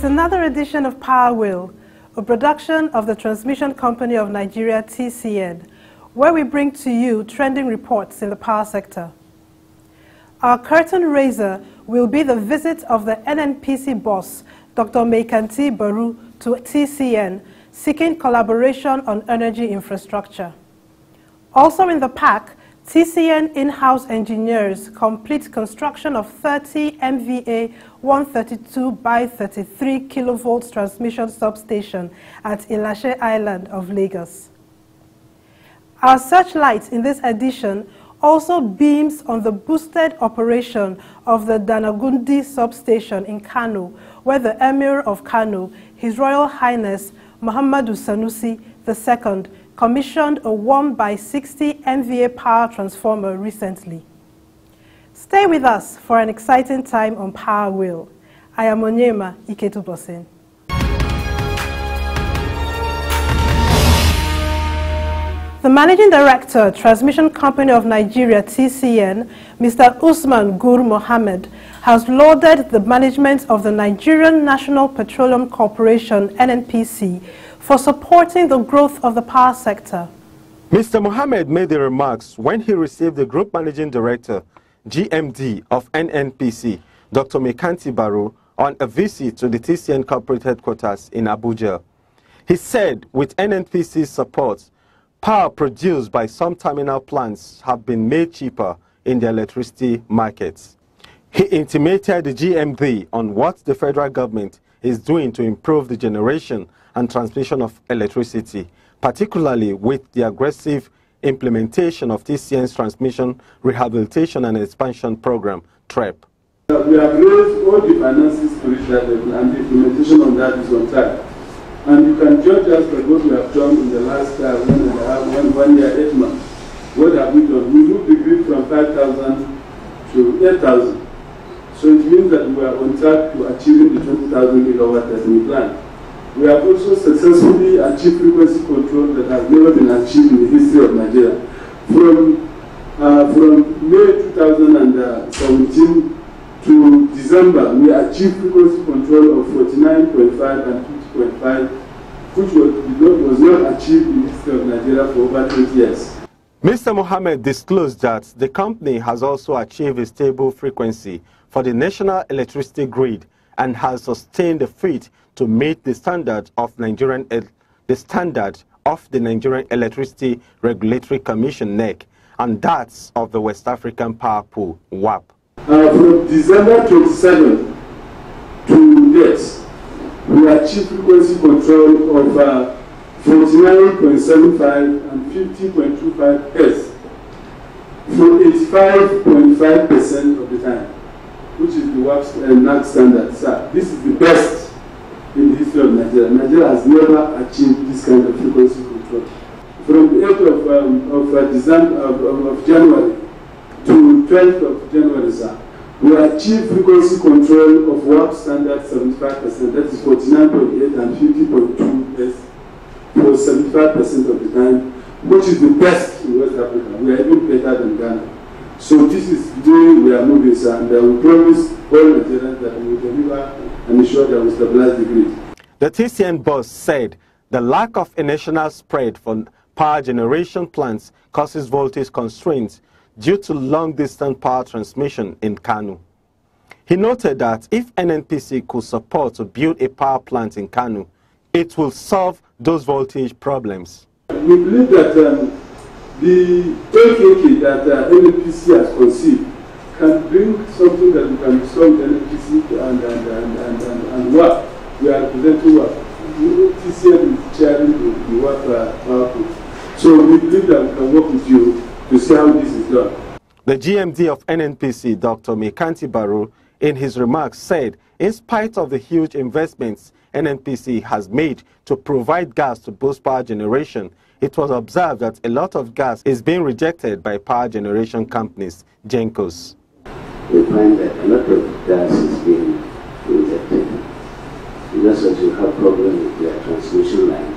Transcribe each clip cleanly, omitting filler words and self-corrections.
It's another edition of Power Wheel, a production of the Transmission Company of Nigeria, TCN, where we bring to you trending reports in the power sector. Our curtain raiser will be the visit of the NNPC boss, Dr. Maikanti Baru, to TCN, seeking collaboration on energy infrastructure. Also in the pack, TCN in-house engineers complete construction of 30 MVA 132 by 33 kilovolts transmission substation at Ilashe Island of Lagos. Our searchlight in this edition also beams on the boosted operation of the Danagundi substation in Kano, where the Emir of Kano, His Royal Highness Muhammadu Sanusi II, commissioned a 1 by 60 MVA power transformer recently. Stay with us for an exciting time on Power Wheel. I am Onyema Iketubosin. The Managing Director, Transmission Company of Nigeria, TCN, Mr. Usman Gur Mohammed, has lauded the management of the Nigerian National Petroleum Corporation, NNPC, for supporting the growth of the power sector. Mr. Mohammed made the remarks when he received the Group Managing Director, GMD of NNPC, Dr. Maikanti Baru, on a visit to the TCN corporate headquarters in Abuja. He said with NNPC's support, power produced by some terminal plants have been made cheaper in the electricity markets. He intimated the GMD on what the federal government is doing to improve the generation and transmission of electricity, particularly with the aggressive implementation of TCN's Transmission Rehabilitation and Expansion Program, TREP. We have raised all the finances to reach that level, and the implementation on that is on track. And you can judge us by what we have done in the last 1 year, 8 months. What have we done? We moved the grid from 5,000 to 8,000. So it means that we are on track to achieving the 20,000 megawatt that we planned. We have also successfully achieved frequency control that has never been achieved in the history of Nigeria. From May 2017 to December, we achieved frequency control of 49.5 and 50.5, which was not achieved in the history of Nigeria for over 20 years. Mr. Mohammed disclosed that the company has also achieved a stable frequency for the national electricity grid and has sustained the feat to meet the standard of the Nigerian Electricity Regulatory Commission (NEC) and that of the West African Power Pool (WAP). From December 27 to date, we achieved frequency control of 49.75 and 50.25 Hz for 85.5% of the time, which is the WAP's NAC standard. So this is the best in the history of Nigeria. Nigeria has never achieved this kind of frequency control. From the 8th of January to 12th of January, sir, we achieved frequency control of WAP standard 75%, that is 49.8 and 50.2 Hz for 75% of the time, which is the best in West Africa. We are even better than Ghana. So this is the way we are moving, sir, and we promise all Nigerians that we will deliver and ensure that we stabilize the grid. The TCN boss said the lack of a national spread for power generation plants causes voltage constraints due to long-distance power transmission in Kano. He noted that if NNPC could support to build a power plant in Kano, it will solve those voltage problems. We believe that the AKK that NNPC has conceived can bring something that we can solve NNPC and WAP. We are presenting WAP. TCN is chairing the WAP power pool. So we believe that we can work with you to see how this is done. The GMD of NNPC, Dr. Maikanti Baru, in his remarks said, in spite of the huge investments NNPC has made to provide gas to boost power generation, it was observed that a lot of gas is being rejected by power generation companies, GENCOs. We find that a lot of gas is being rejected. Just as you have problems with their transmission line,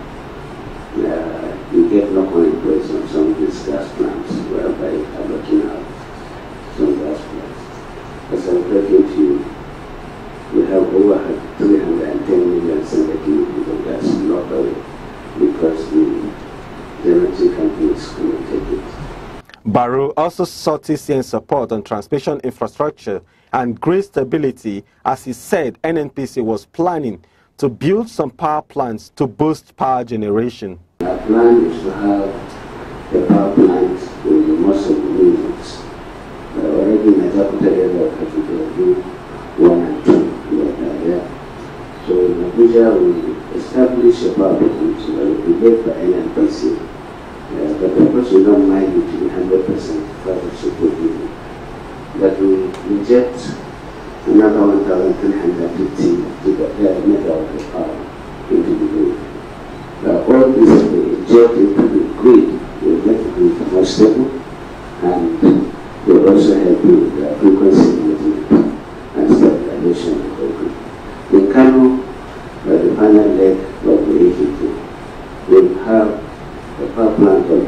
you get local inputs on some of these gas plants, whereby you are looking at some gas plants. As I'm talking to you, we have over 310 Barrow also sought TCN support on transmission infrastructure and grid stability, as he said NNPC was planning to build some power plants to boost power generation. Our plan is to have the power plants in the most of the regions. Already in the capital area of Abuja, 1 and 2 that are there. So in Abuja, we establish a power plant so that we get for NNPC. But of course, we don't mind it to be 100% private support unit. That we inject another 1,350 megawatts of power into the grid. All this we inject into the grid will make the grid more stable, and will also help with frequency management and stabilization of the grid. In Kano, the final leg of the AGT will have a power plant of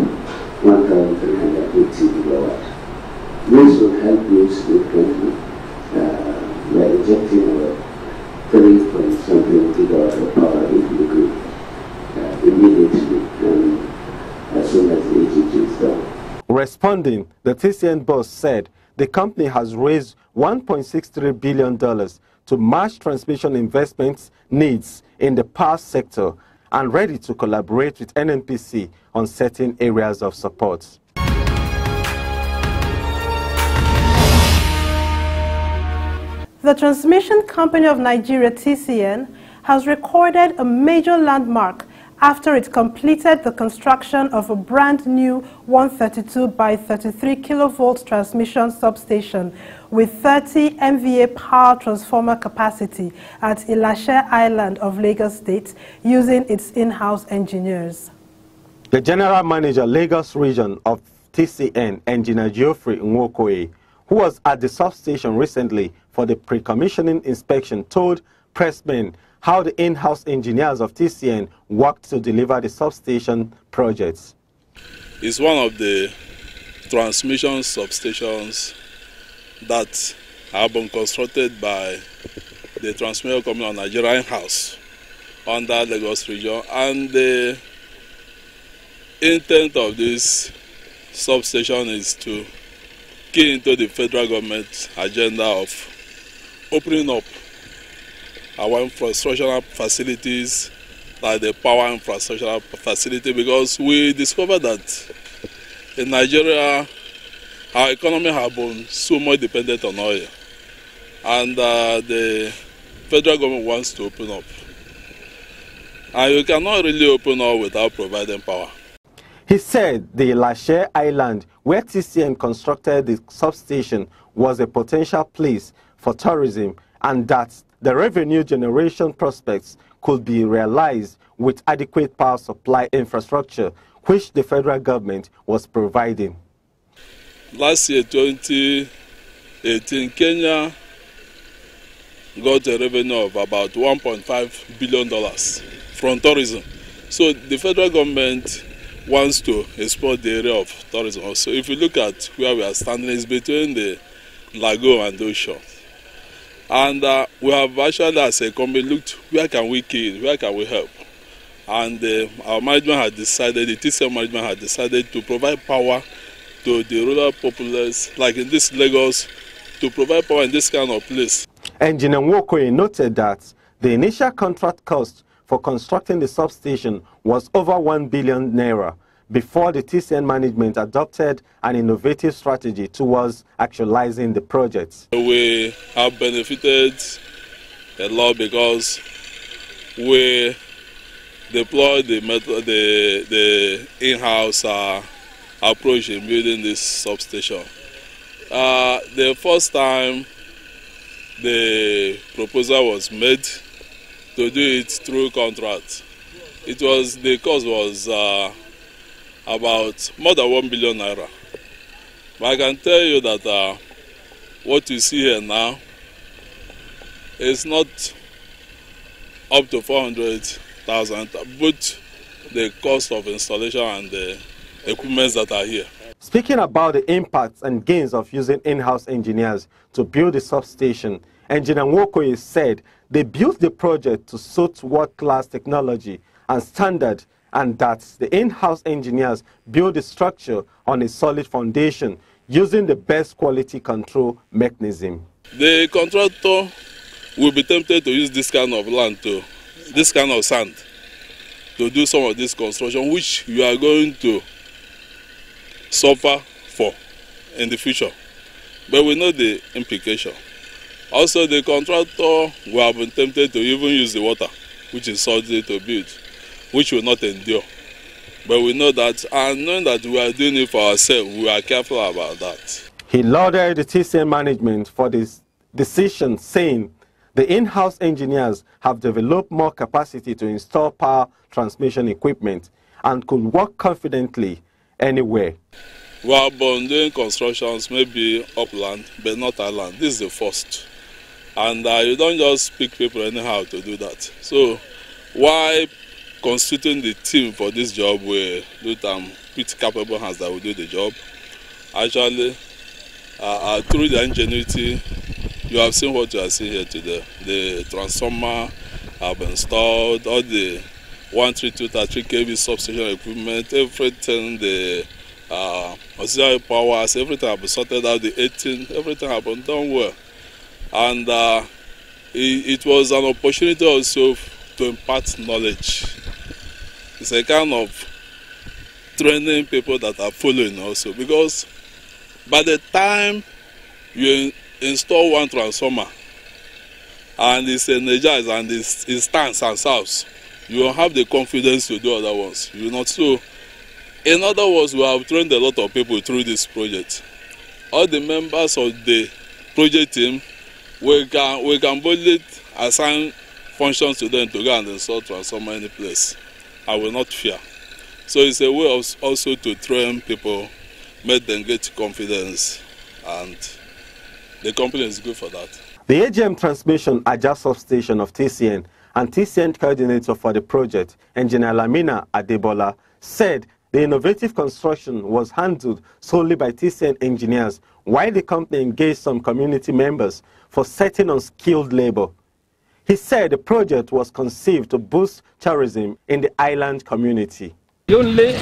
1,350 megawatts. This will help you significantly by injecting about 3-point-something gigawatts of power into the grid immediately and as soon as the AGT is done. Responding, the TCN boss said the company has raised $1.63 billion to match transmission investments needs in the power sector and ready to collaborate with NNPC on certain areas of support. The Transmission Company of Nigeria, TCN, has recorded a major landmark after it completed the construction of a brand new 132 by 33 kilovolt transmission substation with 30 MVA power transformer capacity at Ilashe Island of Lagos State using its in-house engineers. The General Manager, Lagos Region of TCN, Engineer Geoffrey Nwokoye, who was at the substation recently for the pre-commissioning inspection, told pressmen how the in-house engineers of TCN worked to deliver the substation projects. It's one of the transmission substations that have been constructed by the Transmission Company of Nigeria in-house under Lagos region, and the intent of this substation is to key into the federal government agenda of opening up our infrastructural facilities, like the power infrastructure facility, because we discovered that in Nigeria our economy has been so much dependent on oil, and the federal government wants to open up, and you cannot really open up without providing power. He said the Ilashe Island, where TCN constructed the substation, was a potential place for tourism, and that the revenue generation prospects could be realized with adequate power supply infrastructure, which the federal government was providing. Last year, 2018, Kenya got a revenue of about $1.5 billion from tourism. So the federal government wants to exploit the area of tourism. So if you look at where we are standing, it's between the lagoon and the ocean. And we have actually, as a company, looked where can we key, where can we help. And our management had decided, the TCN management had decided to provide power to the rural populace, like in this Lagos, to provide power in this kind of place. Engineer Nwokoye noted that the initial contract cost for constructing the substation was over 1 billion naira before the TCN management adopted an innovative strategy towards actualizing the project. We have benefited a lot because we deployed the in-house approach in building this substation. The first time the proposal was made to do it through contract, the cost was about more than 1 billion naira. But I can tell you that what you see here now is not up to 400,000, but the cost of installation and the equipment that are here. Speaking about the impacts and gains of using in-house engineers to build the substation, Engineer Nwokoye said they built the project to suit world-class technology and standard, and that the in-house engineers build the structure on a solid foundation using the best quality control mechanism. The contractor will be tempted to use this kind of land, this kind of sand, to do some of this construction, which you are going to suffer for in the future. But we know the implication. Also, the contractor will have been tempted to even use the water, which is salty to build, which will not endure. But we know that, and knowing that we are doing it for ourselves, we are careful about that. He lauded the TCN management for this decision, saying the in-house engineers have developed more capacity to install power transmission equipment and could work confidently anywhere. We have been doing constructions, maybe upland, but not island. This is the first. And you don't just pick people anyhow to do that. So, why constituting the team for this job, we do pretty capable hands that will do the job. Actually, through the ingenuity, you have seen what you are seeing here today. The transformer have been installed, all the 132.3 kV substation equipment, everything, the auxiliary powers, everything have been sorted out, the 18, everything have been done well. And it was an opportunity also to impart knowledge. It's a kind of training people that are following also, because by the time you install one transformer and it's energized and it stands and serves, you will have the confidence to do other ones. You will not. So, in other words, we have trained a lot of people through this project. All the members of the project team, we can boldly assign functions to them to go and install transformer in any place. I will not fear. So it's a way of also to train people, make them get confidence, and the company is good for that. The AGM transmission adjust substation of TCN and TCN coordinator for the project, Engineer Lamina Adebola, said the innovative construction was handled solely by TCN engineers, while the company engaged some community members for setting on skilled labor. He said the project was conceived to boost tourism in the island community. The only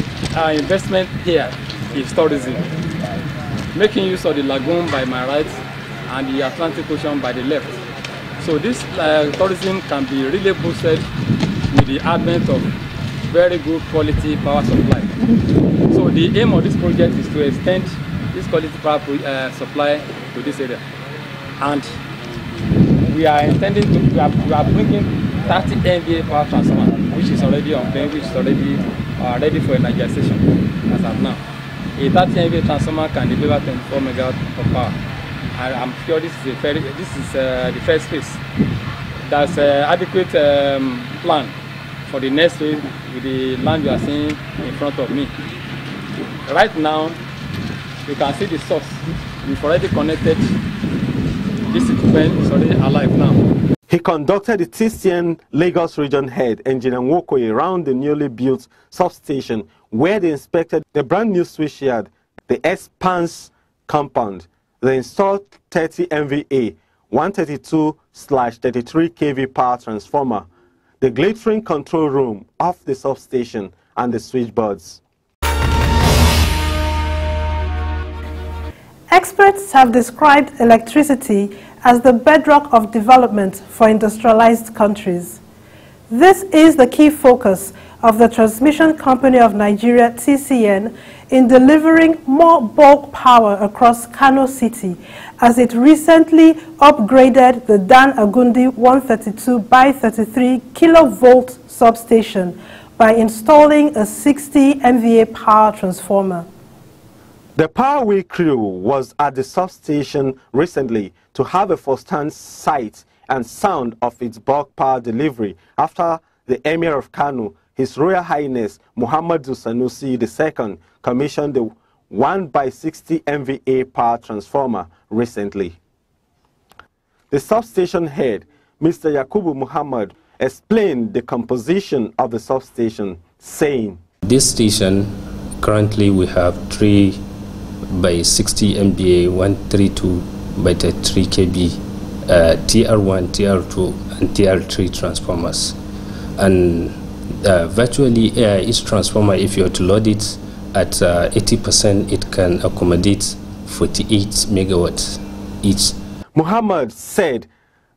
investment here is tourism, making use of the lagoon by my right and the Atlantic Ocean by the left. So this tourism can be really boosted with the advent of very good quality power supply. So the aim of this project is to extend this quality power supply to this area. And we are intending to, we are bringing 30 MVA power transformer, which is already on plane, which is already ready for energization as of now. A 30 MVA transformer can deliver 24 megawatt of power. I'm sure this is the first phase. There's adequate plan for the next phase with the land you are seeing in front of me. Right now, you can see the source. We've already connected. This equipment is already alive now. He conducted the TCN Lagos Region Head, Engineer Nwokoye, around the newly built substation, where they inspected the brand new switchyard, the Expanse compound, the installed 30 MVA 132/33 kV power transformer, the glittering control room of the substation, and the switchboards. Experts have described electricity as the bedrock of development for industrialized countries. This is the key focus of the Transmission Company of Nigeria, TCN, in delivering more bulk power across Kano City, as it recently upgraded the Dan Agundi 132/33 kilovolt substation by installing a 60 MVA power transformer. The Power Week crew was at the substation recently to have a first-hand sight and sound of its bulk power delivery after the Emir of Kano, His Royal Highness Muhammadu Sanusi II, commissioned the 1/60 MVA power transformer recently. The substation head, Mr. Yakubu Muhammad, explained the composition of the substation, saying, "This station, currently we have 3/60 MVA 132/33 kV TR1, TR2 and TR3 transformers, and virtually each transformer, if you were to load it at 80%, it can accommodate 48 megawatts each. Muhammad said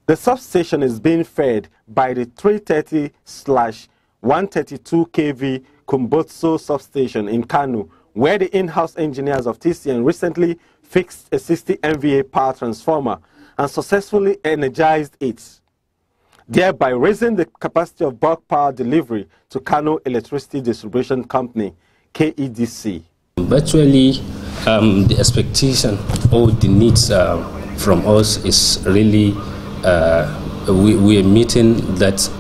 the substation is being fed by the 330/132 kV Kumbotso substation in Kano, where the in-house engineers of TCN recently fixed a 60 MVA power transformer and successfully energized it, thereby raising the capacity of bulk power delivery to Kano Electricity Distribution Company, KEDC. Virtually, the expectation or the needs from us is really, we are meeting that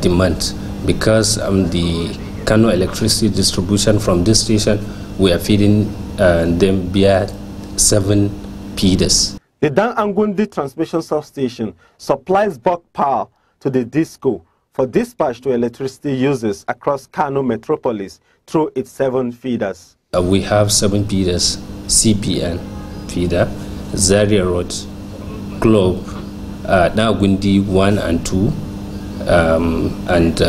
demand, because the Kano Electricity Distribution from this station, we are feeding them via 7 feeders. The Dan Angundi transmission substation supplies bulk power to the DISCO for dispatch to electricity users across Kano metropolis through its 7 feeders. We have 7 feeders: CPN feeder, Zaria Road, Globe, Angundi 1 and 2, and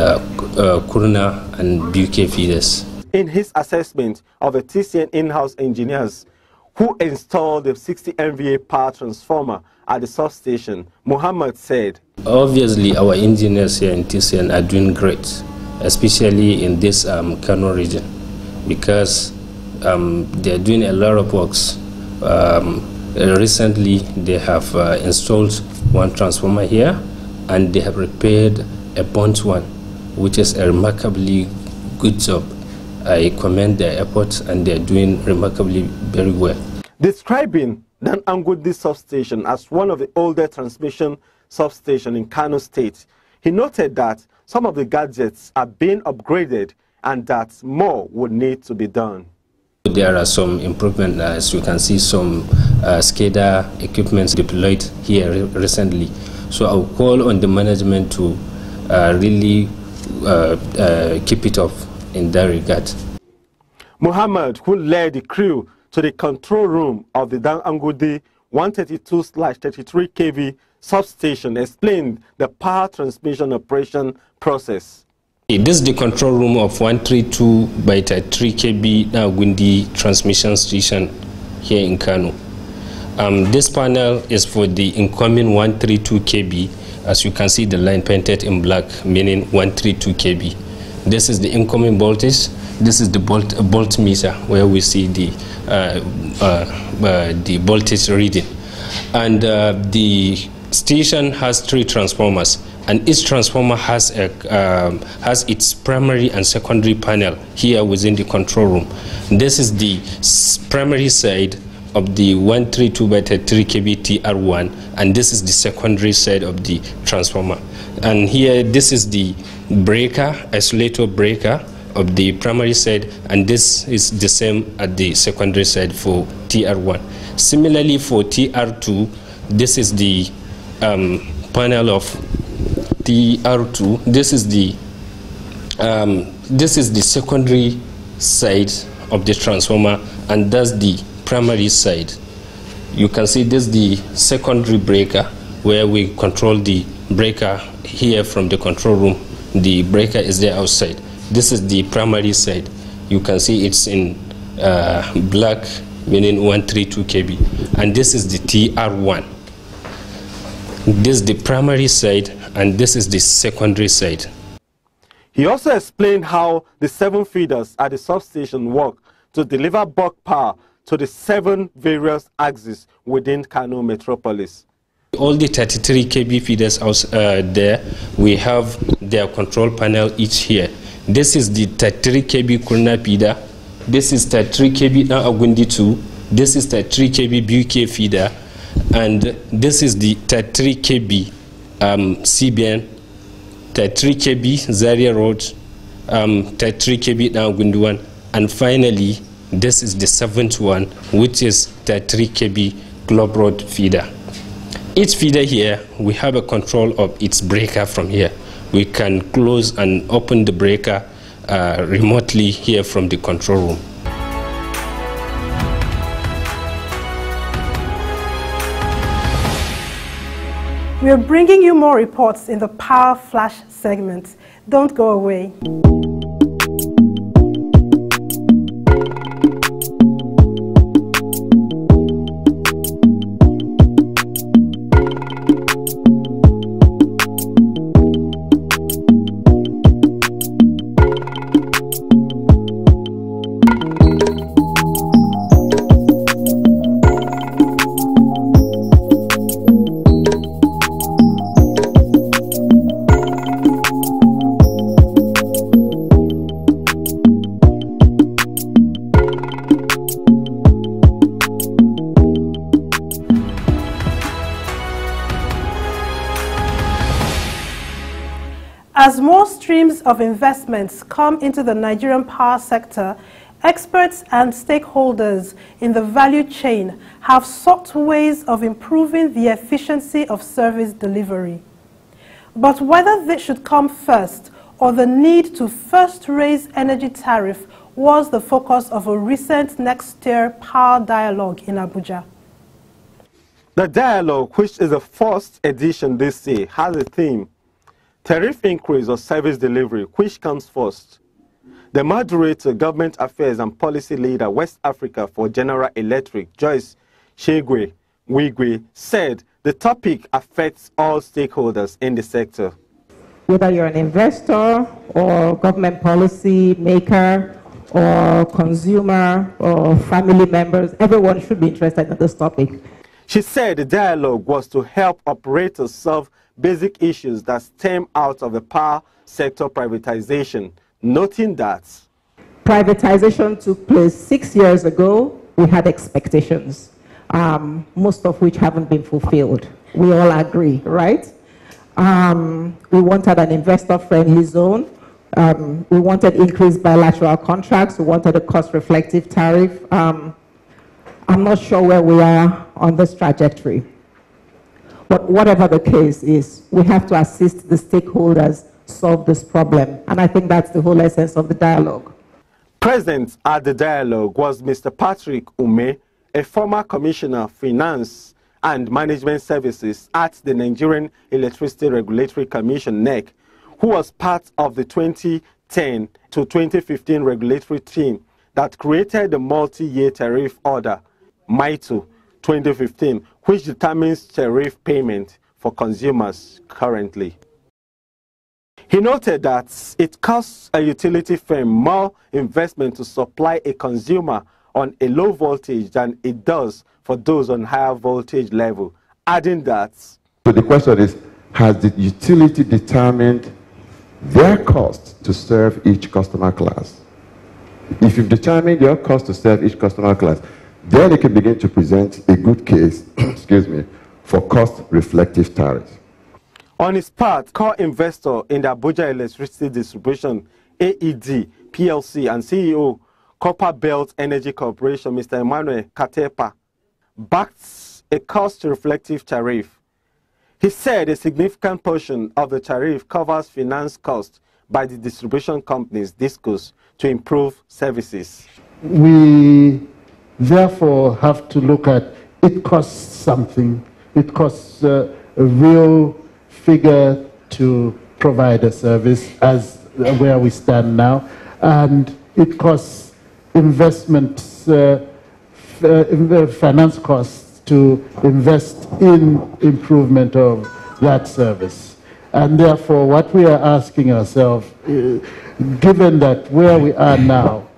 Kurna and BUK feeders. In his assessment of the TCN in-house engineers who installed the 60 MVA power transformer at the substation, Muhammad said, obviously our engineers here in TCN are doing great, especially in this Kano region, because they're doing a lot of works. Recently they have installed 1 transformer here, and they have repaired a burnt one, which is a remarkably good job. I commend their efforts, and they're doing remarkably very well. Describing Dan Angundi substation as one of the older transmission substations in Kano State, he noted that some of the gadgets are being upgraded and that more would need to be done. There are some improvements, as you can see, some SCADA equipment deployed here recently. So I'll call on the management to really keep it up in that regard. Muhammad, who led the crew to the control room of the Dan Angundi 132/33 kV substation, explained the power transmission operation process. This is the control room of 132/33 kV Angundi transmission station here in Kano. This panel is for the incoming 132 kV. As you can see, the line painted in black, meaning 132 kV. This is the incoming voltage. This is the volt meter, where we see the voltage reading. And the station has 3 transformers, and each transformer has its primary and secondary panel here within the control room. This is the primary side of the 132/33 kV TR1, and this is the secondary side of the transformer. And here, this is the breaker, isolator breaker of the primary side, and this is the same at the secondary side for TR1. Similarly, for TR2, this is the panel of TR2. This is the secondary side of the transformer, and that's the primary side. You can see this is the secondary breaker, where we control the breaker here from the control room. The breaker is there outside. This is the primary side. You can see it's in black, meaning 132 kV. And this is the TR1. This is the primary side, and this is the secondary side. He also explained how the 7 feeders at the substation work to deliver bulk power to the 7 various axes within Kano metropolis. All the 33 kV feeders out there, we have their control panel each here. This is the 33 kV Kurna feeder. This is 33 kV Agundi 2. This is 33 kV BUK feeder. And this is the 33 kV CBN, 33 kV Zaria Road, 33 kV Agundi 1. And finally, this is the 7th one, which is 33 kV Globe Road feeder. Each feeder here, we have a control of its breaker from here. We can close and open the breaker remotely here from the control room. We are bringing you more reports in the Power Flash segment. Don't go away. As more streams of investments come into the Nigerian power sector, experts and stakeholders in the value chain have sought ways of improving the efficiency of service delivery. But whether this should come first or the need to first raise energy tariff was the focus of a recent next-tier power dialogue in Abuja. The dialogue, which is the first edition this year, has a theme: tariff increase or service delivery, which comes first? The moderator, government affairs and policy leader, West Africa for General Electric, Joyce Shegwe Wigwe, said the topic affects all stakeholders in the sector. Whether you're an investor or government policy maker or consumer or family members, everyone should be interested in this topic. She said the dialogue was to help operators solve basic issues that stem out of the power sector privatization, noting that privatization took place 6 years ago. We had expectations, most of which haven't been fulfilled. We all agree, right? We wanted an investor-friendly zone. We wanted increased bilateral contracts. We wanted a cost-reflective tariff. I'm not sure where we are on this trajectory. But whatever the case is, we have to assist the stakeholders solve this problem. And I think that's the whole essence of the dialogue. Present at the dialogue was Mr. Patrick Ume, a former Commissioner of Finance and Management Services at the Nigerian Electricity Regulatory Commission, NEC, who was part of the 2010 to 2015 regulatory team that created the multi-year tariff order, MITO 2015, which determines tariff payment for consumers currently. He noted that it costs a utility firm more investment to supply a consumer on a low voltage than it does for those on higher voltage level, adding that. So the question is, has the utility determined their cost to serve each customer class? If you've determined your cost to serve each customer class, then you can begin to present a good case, excuse me, for cost-reflective tariffs. On his part, core investor in the Abuja Electricity Distribution, AED, PLC, and CEO, Copper Belt Energy Corporation, Mr. Emmanuel Katepa, backed a cost-reflective tariff. He said a significant portion of the tariff covers finance costs by the distribution companies, DISCOs, to improve services. We therefore have to look at it costs something. It costs a real figure to provide a service as where we stand now, and it costs investments, finance costs to invest in improvement of that service. And therefore what we are asking ourselves, given that where we are now,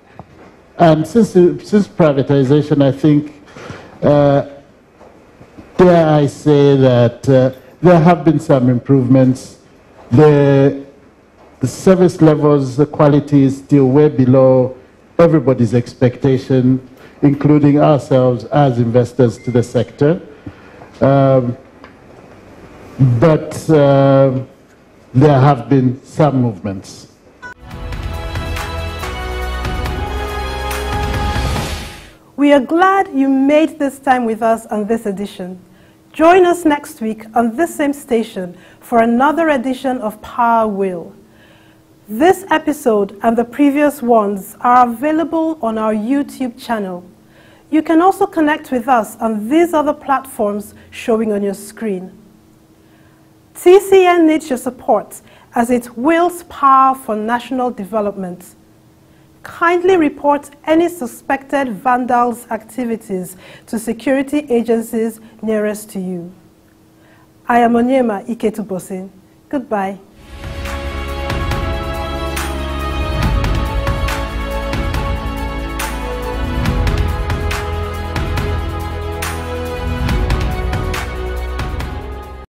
and since privatization, I think, dare I say that there have been some improvements. The service levels, the quality is still way below everybody's expectation, including ourselves as investors to the sector. But there have been some movements. We are glad you made this time with us on this edition. Join us next week on this same station for another edition of Power Wheel. This episode and the previous ones are available on our YouTube channel. You can also connect with us on these other platforms showing on your screen. TCN needs your support as it wields power for national development. Kindly report any suspected vandals' activities to security agencies nearest to you. I am Onyema Iketubosin. Goodbye.